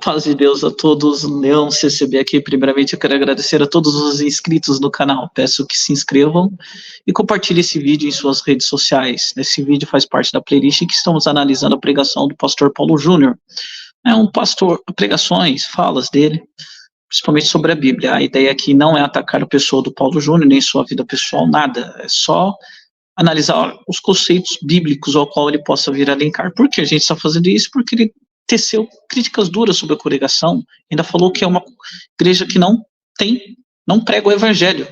Paz de Deus a todos, Leão CCB aqui. Primeiramente eu quero agradecer a todos os inscritos no canal. Peço que se inscrevam e compartilhem esse vídeo em suas redes sociais. Esse vídeo faz parte da playlist que estamos analisando a pregação do pastor Paulo Júnior. É um pastor, pregações, falas dele, principalmente sobre a Bíblia. A ideia aqui não é atacar a pessoa do Paulo Júnior, nem sua vida pessoal, nada. É só analisar os conceitos bíblicos ao qual ele possa vir a linkar. Por que a gente está fazendo isso? Porque ele teceu críticas duras sobre a congregação, ainda falou que é uma igreja que não prega o evangelho.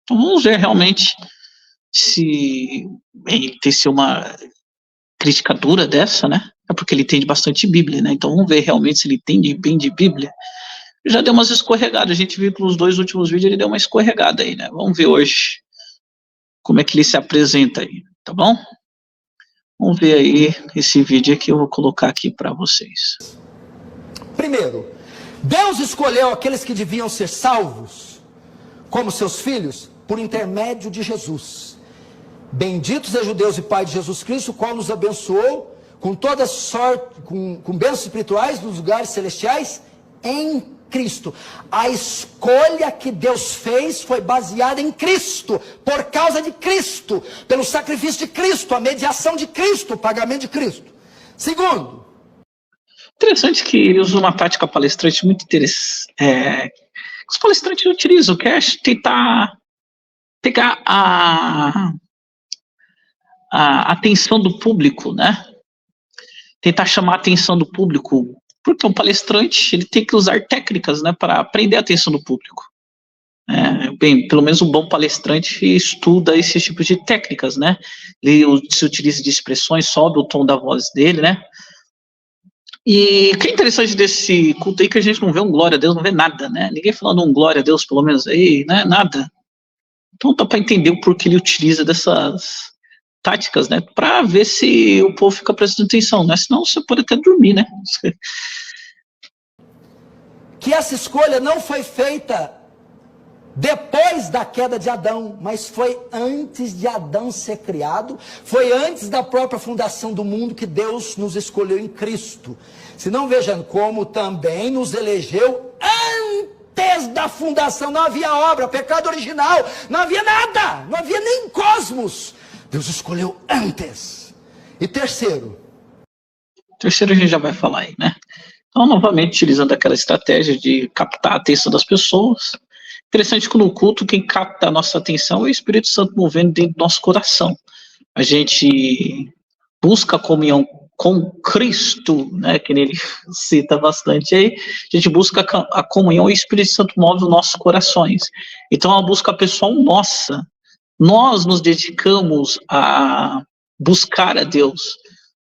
Então vamos ver realmente se ele teceu uma crítica dura dessa, né? É porque ele entende bastante Bíblia, né? Então vamos ver realmente se ele entende bem de Bíblia. Já deu umas escorregadas, a gente viu que nos 2 últimos vídeos ele deu uma escorregada aí, né? Vamos ver hoje como é que ele se apresenta aí, tá bom? Vamos ver aí esse vídeo que eu vou colocar aqui para vocês. Primeiro, Deus escolheu aqueles que deviam ser salvos como seus filhos por intermédio de Jesus. Bendito seja o Deus e Pai de Jesus Cristo, o qual nos abençoou com toda sorte, com bênçãos espirituais nos lugares celestiais em Cristo. A escolha que Deus fez foi baseada em Cristo, por causa de Cristo, pelo sacrifício de Cristo, a mediação de Cristo, o pagamento de Cristo. Segundo, interessante que ele usa uma tática palestrante muito interessante. Os palestrantes utilizam, que é tentar pegar a atenção do público, né? Tentar chamar a atenção do público. Porque um palestrante, ele tem que usar técnicas, né, para prender a atenção do público. Bem, pelo menos um bom palestrante estuda esses tipos de técnicas, né? Ele se utiliza de expressões, sobe o tom da voz dele, né? E o que é interessante desse culto aí que a gente não vê um glória a Deus, não vê nada, né? Ninguém falando um glória a Deus, pelo menos aí, né? Nada. Então dá para entender o porquê ele utiliza dessas táticas, né, para ver se o povo fica prestando atenção, né, senão você pode até dormir, né. que essa escolha não foi feita depois da queda de Adão, mas foi antes de Adão ser criado, foi antes da própria fundação do mundo que Deus nos escolheu em Cristo. Se não, vejam como também nos elegeu antes da fundação. Não havia obra, pecado original, não havia nada, não havia nem cosmos. Deus escolheu antes. E terceiro a gente já vai falar aí, né? Então, novamente, utilizando aquela estratégia de captar a atenção das pessoas. Interessante que no culto, quem capta a nossa atenção é o Espírito Santo movendo dentro do nosso coração. A gente busca a comunhão com Cristo, né? Que ele cita bastante aí. A gente busca a comunhão e o Espírito Santo move os nossos corações. Então, é uma busca pessoal nossa. Nós nos dedicamos a buscar a Deus.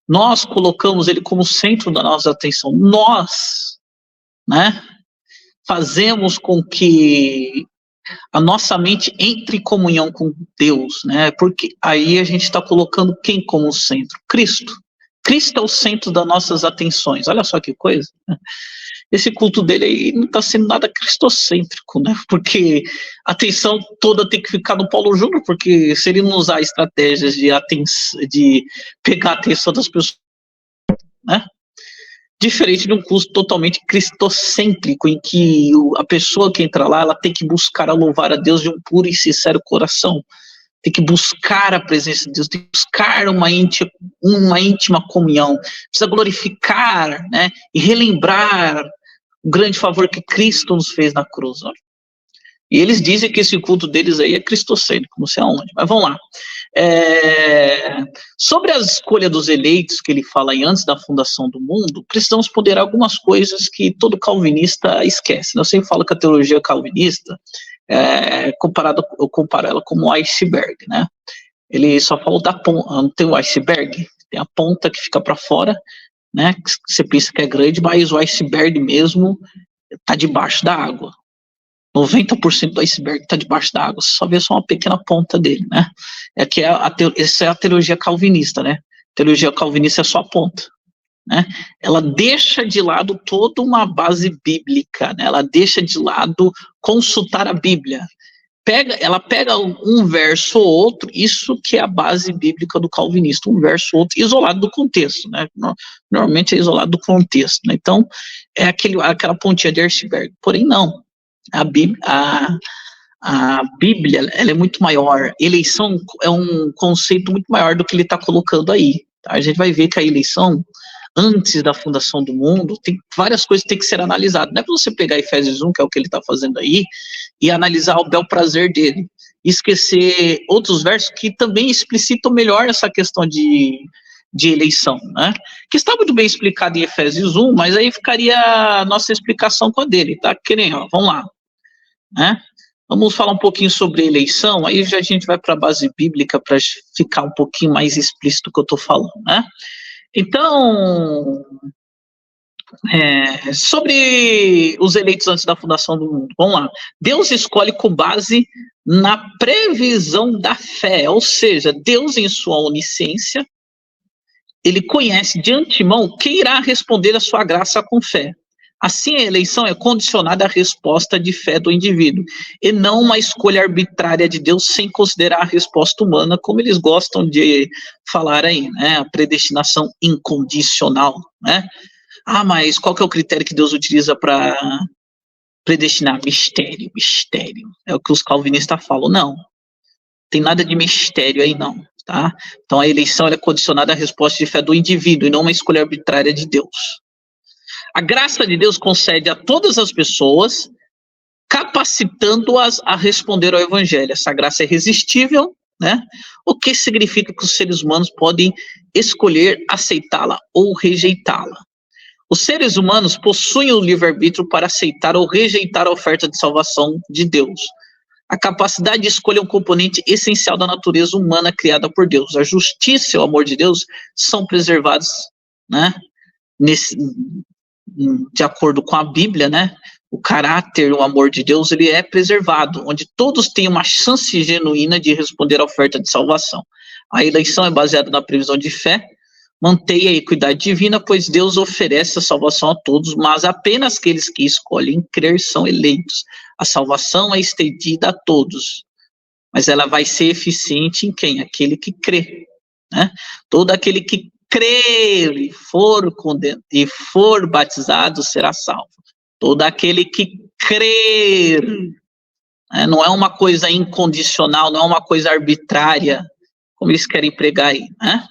Nós colocamos Ele como centro da nossa atenção. Nós, né, fazemos com que a nossa mente entre em comunhão com Deus, né? Porque aí a gente está colocando quem como centro? Cristo. Cristo é o centro das nossas atenções. Olha só que coisa. Esse culto dele aí não está sendo nada cristocêntrico, né? Porque a atenção toda tem que ficar no Paulo Júnior, porque se ele não usar estratégias de pegar a atenção das pessoas, né? Diferente de um culto totalmente cristocêntrico, em que a pessoa que entra lá, ela tem que buscar a louvar a Deus de um puro e sincero coração. Tem que buscar a presença de Deus, tem que buscar uma íntima comunhão, precisa glorificar, né, e relembrar o grande favor que Cristo nos fez na cruz. Olha. E eles dizem que esse culto deles aí é cristocêntrico, não sei aonde, mas vamos lá. Sobre a escolha dos eleitos, que ele fala aí antes da fundação do mundo, precisamos ponderar algumas coisas que todo calvinista esquece. Eu sempre falo que a teologia calvinista, eu comparo ela como um iceberg, né? Ele só fala da ponta, não tem o iceberg, tem a ponta que fica para fora, né? Que você pensa que é grande, mas o iceberg mesmo está debaixo da água. 90% do iceberg está debaixo da água, você só vê só uma pequena ponta dele, né? Essa é a teologia calvinista, né? A teologia calvinista é só a ponta, né? Ela deixa de lado toda uma base bíblica, né? Ela deixa de lado consultar a Bíblia. ela pega um verso ou outro, isso que é a base bíblica do calvinista, um verso ou outro, isolado do contexto, né? Normalmente é isolado do contexto, né? Então, é aquela pontinha de iceberg. Porém, não. A Bíblia, ela é muito maior. Eleição é um conceito muito maior do que ele está colocando aí. Tá? A gente vai ver que a eleição, antes da fundação do mundo, tem várias coisas que tem que ser analisadas. Não é para você pegar Efésios 1, que é o que ele está fazendo aí, e analisar o bel prazer dele. Esquecer outros versos que também explicitam melhor essa questão de eleição, né? Que está muito bem explicado em Efésios 1, mas aí ficaria a nossa explicação com a dele, tá? Vamos lá, né? Vamos falar um pouquinho sobre eleição, aí já a gente vai para a base bíblica para ficar um pouquinho mais explícito o que eu estou falando, né? Então, sobre os eleitos antes da fundação do mundo, vamos lá. Deus escolhe com base na previsão da fé, ou seja, Deus em sua onisciência, ele conhece de antemão quem irá responder a sua graça com fé. Assim, a eleição é condicionada à resposta de fé do indivíduo, e não uma escolha arbitrária de Deus sem considerar a resposta humana, como eles gostam de falar aí, né? A predestinação incondicional, né? Ah, mas qual que é o critério que Deus utiliza para predestinar? Mistério. É o que os calvinistas falam. Não, tem nada de mistério aí não, tá? Então a eleição é condicionada à resposta de fé do indivíduo e não uma escolha arbitrária de Deus. A graça de Deus concede a todas as pessoas, capacitando-as a responder ao evangelho. Essa graça é irresistível, né? O que significa que os seres humanos podem escolher aceitá-la ou rejeitá-la. Os seres humanos possuem o livre-arbítrio para aceitar ou rejeitar a oferta de salvação de Deus. A capacidade de escolha é um componente essencial da natureza humana criada por Deus. A justiça e o amor de Deus são preservados, né? De acordo com a Bíblia, né? O caráter, o amor de Deus, ele é preservado, onde todos têm uma chance genuína de responder à oferta de salvação. A eleição é baseada na previsão de fé, mantenha a equidade divina, pois Deus oferece a salvação a todos, mas apenas aqueles que escolhem crer são eleitos. A salvação é estendida a todos, mas ela vai ser eficiente em quem? Aquele que crê, né? Todo aquele que crer e for batizado será salvo. Todo aquele que crer, né? Não é uma coisa incondicional, não é uma coisa arbitrária, como eles querem pregar aí, né?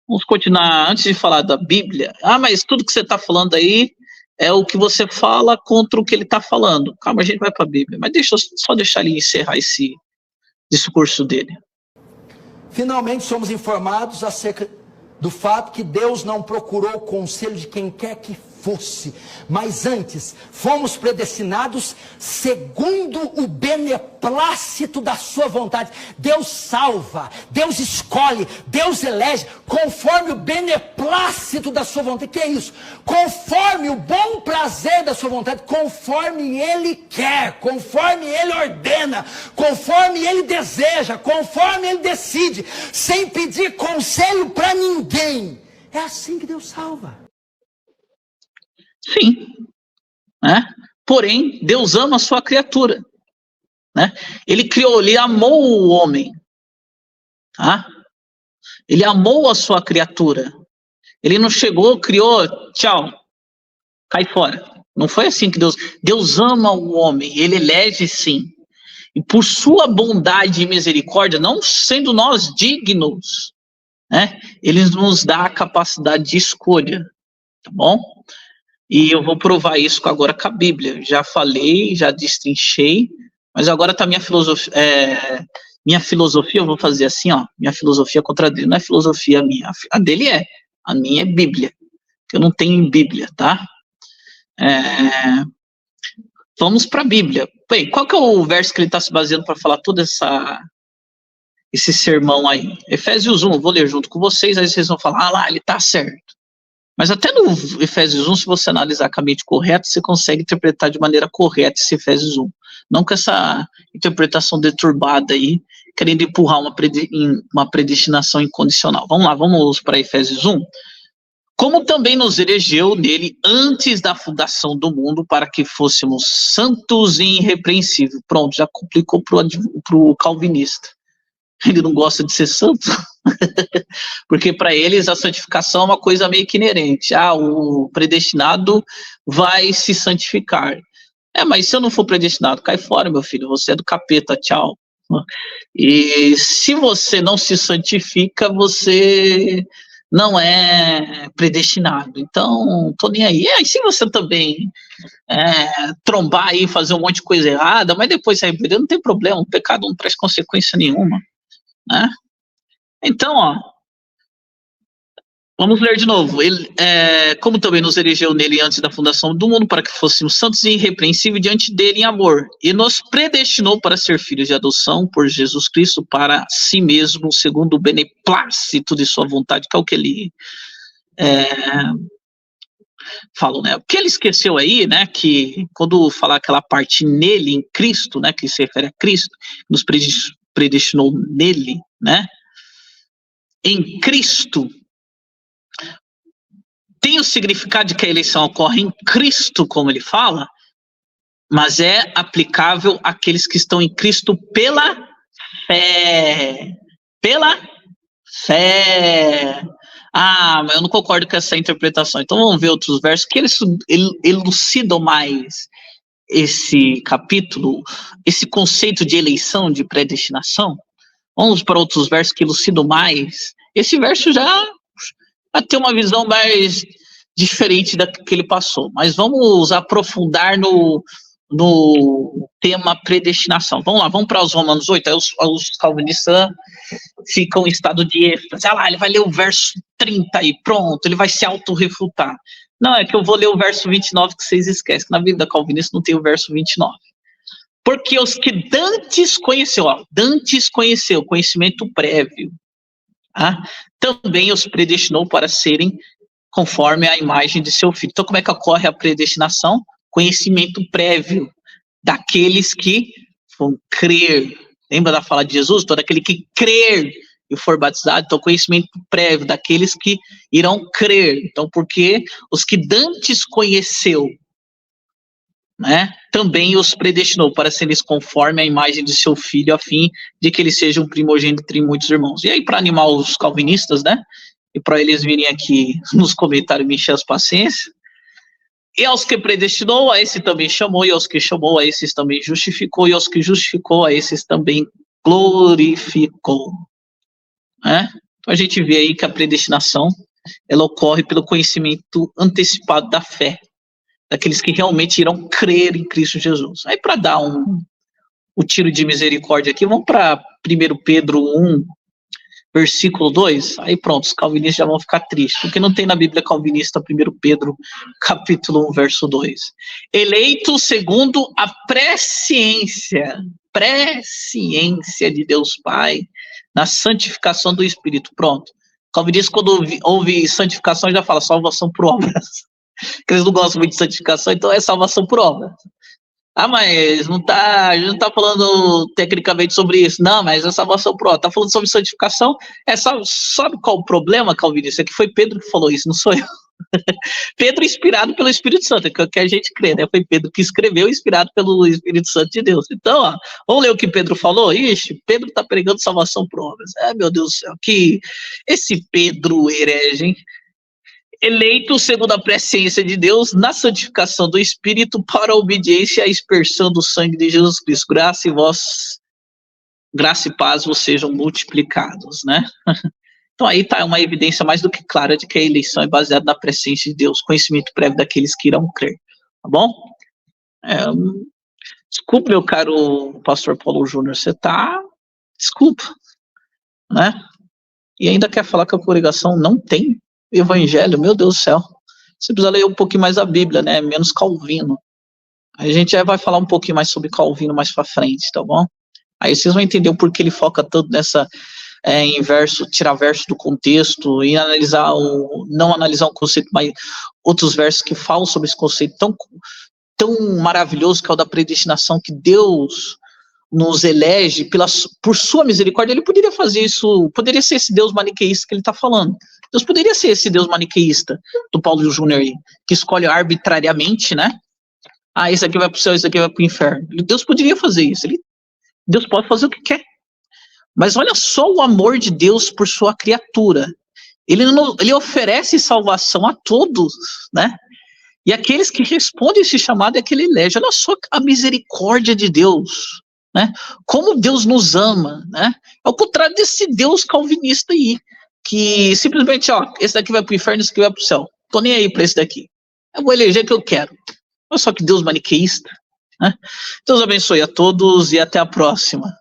Vamos continuar, antes de falar da Bíblia. Ah, mas tudo que você está falando aí é o que você fala contra o que ele está falando. Calma, a gente vai para a Bíblia. Mas só deixar ele encerrar esse discurso dele. Finalmente somos informados acerca do fato que Deus não procurou o conselho de quem quer que fosse, mas antes fomos predestinados segundo o beneplácito da sua vontade. Deus salva, Deus escolhe, Deus elege conforme o beneplácito da sua vontade. O que é isso? Conforme o bom prazer da sua vontade, conforme Ele quer, conforme Ele ordena, conforme Ele deseja, conforme Ele decide, sem pedir conselho para ninguém. É assim que Deus salva. Sim, né? Porém, Deus ama a sua criatura, né? Ele criou, ele amou o homem, tá? Ele amou a sua criatura. Ele não chegou, criou, tchau, cai fora. Não foi assim que Deus ama o homem, ele elege sim. E por sua bondade e misericórdia, não sendo nós dignos, né? Ele nos dá a capacidade de escolha, tá bom? E eu vou provar isso agora com a Bíblia. Já falei, já destrinchei, mas agora está minha filosofia. Minha filosofia, eu vou fazer assim, ó. Minha filosofia contra a dele. Não é filosofia minha, a dele é. A minha é Bíblia. Eu não tenho Bíblia, tá? Vamos para a Bíblia. Bem, qual que é o verso que ele está se baseando para falar todo esse sermão aí? Efésios 1, eu vou ler junto com vocês, aí vocês vão falar, ah lá, ele está certo. Mas até no Efésios 1, se você analisar com a mente correta, você consegue interpretar de maneira correta esse Efésios 1. Não com essa interpretação deturbada aí, querendo empurrar uma predestinação incondicional. Vamos lá, vamos para Efésios 1. como também nos elegeu nele antes da fundação do mundo para que fôssemos santos e irrepreensíveis. Pronto, já complicou pro calvinista. Ele não gosta de ser santo, porque para eles a santificação é uma coisa meio que inerente. O predestinado vai se santificar. Mas se eu não for predestinado, cai fora, meu filho, você é do capeta, tchau. E se você não se santifica, você não é predestinado. Então, tô nem aí. E se você também trombar aí, fazer um monte de coisa errada, mas depois se arrepender, não tem problema, o pecado não traz consequência nenhuma, né? Então, vamos ler de novo. Ele, como também nos elegeu nele antes da fundação do mundo, para que fôssemos santos e irrepreensíveis diante dele em amor, e nos predestinou para ser filhos de adoção por Jesus Cristo para si mesmo, segundo o beneplácito de sua vontade, que é o que ele falou, né? O que ele esqueceu aí, né, que quando falar aquela parte nele, em Cristo, né, que se refere a Cristo, nos predestinou nele, né, em Cristo, tem o significado de que a eleição ocorre em Cristo, como ele fala, mas é aplicável àqueles que estão em Cristo pela fé. Pela fé. Mas eu não concordo com essa interpretação. Então vamos ver outros versos que eles elucidam mais esse capítulo, esse conceito de eleição, de predestinação. Vamos para outros versos que elucidam mais. Esse verso já ter uma visão mais diferente da que ele passou. Mas vamos aprofundar no tema predestinação. Vamos lá, vamos para os Romanos 8. Aí os calvinistas ficam em estado de êxtase. Ele vai ler o verso 30 aí, pronto, ele vai se autorrefutar. Não, é que eu vou ler o verso 29 que vocês esquecem, que na Bíblia calvinista não tem o verso 29. Porque os que Dantes conheceu, conhecimento prévio, também os predestinou para serem conforme a imagem de seu filho. Então, como é que ocorre a predestinação? Conhecimento prévio daqueles que vão crer. Lembra da fala de Jesus? Todo aquele que crer e for batizado. Então, conhecimento prévio daqueles que irão crer. Então, porque os que Dantes conheceu, né, também os predestinou para serem conforme a imagem de seu filho, a fim de que ele seja um primogênito entre muitos irmãos. E aí, para animar os calvinistas, né, e para eles virem aqui nos comentários me encher as paciências, e aos que predestinou, a esse também chamou, e aos que chamou, a esses também justificou, e aos que justificou, a esses também glorificou. Né? Então a gente vê aí que a predestinação, ela ocorre pelo conhecimento antecipado da fé, daqueles que realmente irão crer em Cristo Jesus. Aí, para dar o tiro de misericórdia aqui, vamos para 1 Pedro 1, versículo 2. Aí pronto, os calvinistas já vão ficar tristes, porque não tem na Bíblia calvinista 1 Pedro, capítulo 1, verso 2. Eleito segundo a presciência de Deus Pai, na santificação do Espírito. Pronto. O calvinista, quando ouve santificação, já fala salvação por obras. Porque eles não gostam muito de santificação, então é salvação por obra. Mas a gente não está falando tecnicamente sobre isso. Não, mas é salvação por obra. Está falando sobre santificação. Sabe qual o problema, calvinista? É que foi Pedro que falou isso, não sou eu. Pedro inspirado pelo Espírito Santo, que é o que a gente crê, né? Foi Pedro que escreveu, inspirado pelo Espírito Santo de Deus. Então, vamos ler o que Pedro falou? Ixi, Pedro está pregando salvação por obras. Meu Deus do céu, que esse Pedro herege, hein? Eleito segundo a presciência de Deus, na santificação do Espírito, para a obediência e a aspersão do sangue de Jesus Cristo. Graça e paz vos sejam multiplicados, né? Então aí está uma evidência mais do que clara de que a eleição é baseada na presciência de Deus, conhecimento prévio daqueles que irão crer, tá bom? Desculpa, meu caro pastor Paulo Júnior, desculpa, né? E ainda quer falar que a congregação não tem evangelho, meu Deus do céu. Você precisa ler um pouquinho mais a Bíblia, né? Menos Calvino. Aí a gente já vai falar um pouquinho mais sobre Calvino mais pra frente, tá bom? Aí vocês vão entender o porquê ele foca tanto nessa em verso, tirar verso do contexto e não analisar um conceito, mas outros versos que falam sobre esse conceito tão maravilhoso que é o da predestinação, que Deus nos elege por sua misericórdia. Ele poderia fazer isso, poderia ser esse Deus maniqueísta que ele está falando. Deus poderia ser esse Deus maniqueísta do Paulo Júnior aí, que escolhe arbitrariamente, né? Ah, esse aqui vai pro céu, esse aqui vai pro inferno. Deus poderia fazer isso. Deus pode fazer o que quer. Mas olha só o amor de Deus por sua criatura. Ele oferece salvação a todos, né? E aqueles que respondem esse chamado é que ele elege. Olha só a misericórdia de Deus, né? Como Deus nos ama, né? Ao contrário desse Deus calvinista aí, que simplesmente, ó, esse daqui vai pro inferno, esse daqui vai pro céu. Tô nem aí pra esse daqui. Eu vou eleger o que eu quero. Olha só que Deus maniqueísta, né? Deus abençoe a todos e até a próxima.